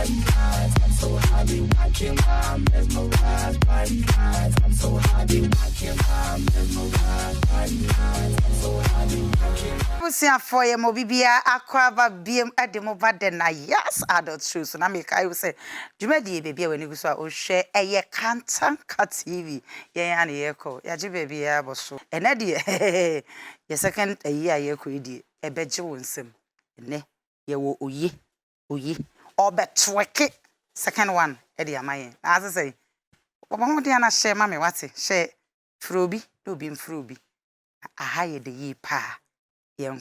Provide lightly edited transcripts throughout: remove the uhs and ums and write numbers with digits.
I'm so happy watching my mesmerized by eyes. I'm so happy watching my mesmerized by eyes. I'm so happy watching. Busia for ye mobibia akwaba biem ademoba de na yes adult shoes na make I say dwumadi baby we ni so a ohwe eye Kantanka TV ye ya na ye ko ya je baby ya boso ene de ye second year ye ko di ebeje wonsem ene ye wo oyi obetweke second one e de amaye as say obo de na share ma me wate share frobi no bi mfrobi aha ye de yi pa yeah.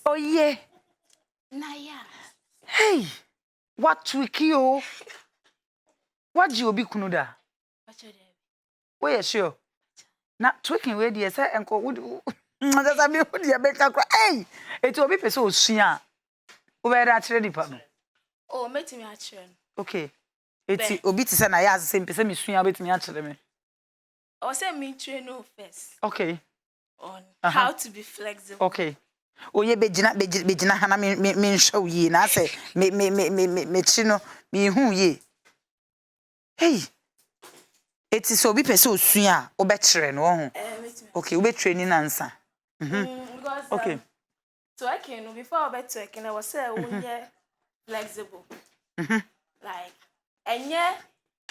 Oh yeah. Naya. Hey. What tricky oh? What you be kunuda? Where sure? Not tweaking where dear sir and call would that's a bit dear Becca. Hey, it will be so soon. Where that ready, partner? Oh, met me at children. Okay. It's obiti and I ask the same person, Miss Swing, me actually me. Or send me train no first. Okay. On how to be flexible. Okay. Oh, ye bejina hana me show ye na say me chino me hu ye. Hey. It is obi pese osua obetre no ho. Okay, obe training answer. Because okay. So I can before I bet to I was say we flexible. Like enye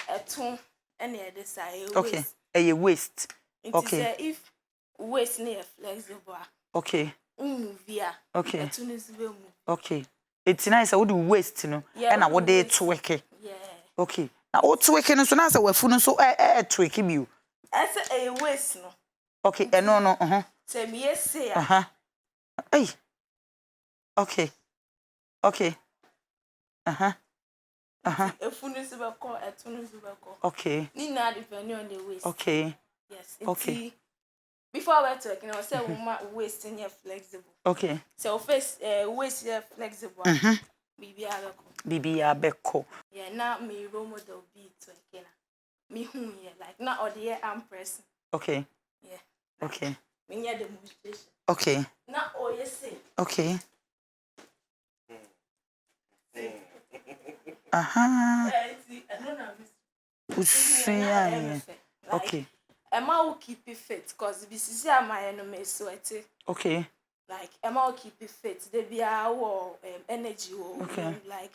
etu ene e decide. Okay. A waist. Okay. If waist near flexible. Okay. Via. Okay. Etu needs be move. Okay. It's nice I would waist no. And I would dey twerk. Yeah. Okay. Na o twerk so na say wafu no so twerk bi o. Ese waist no. Okay, no. Say me say. Hey. Okay. Okay. Efunusi be call, etunusi be call. Okay. Ni na depend on the waist. Okay. Yes. Okay. Before I went to work, I say woman waist in here flexible. Okay. So face waist here flexible. Bibi abeko. Yeah, now me role model be to work. Me who here like not all the arm pressing. Okay. Yeah. Okay. Me near demonstration. Okay. Not all you say. Okay. Okay. Emma will keep it fit because this is my enemy sweaty. Okay. Like Emma will keep it fit. They be our energy. Okay. Like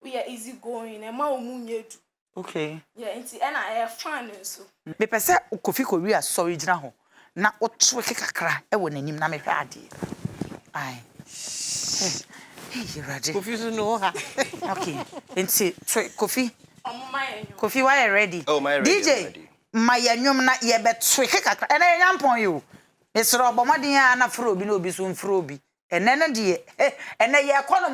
we are easy going. Emma will move. Okay. Yeah, and I have fun so. Me pese Kofi Korea sorry gina ho. Na otweke kakra e wo nanim na me hwa ade. Ai. Hey, Raji. Kofi no ha. Okay. Enti Kofi. Kofi, why you ready? Oh, my ready. DJ. My nyom na ye betweke kakra. E na nyampon yo. Esro obomaden ya na fro obi na obi so mfro obi. Ene ne de. Ene ye kono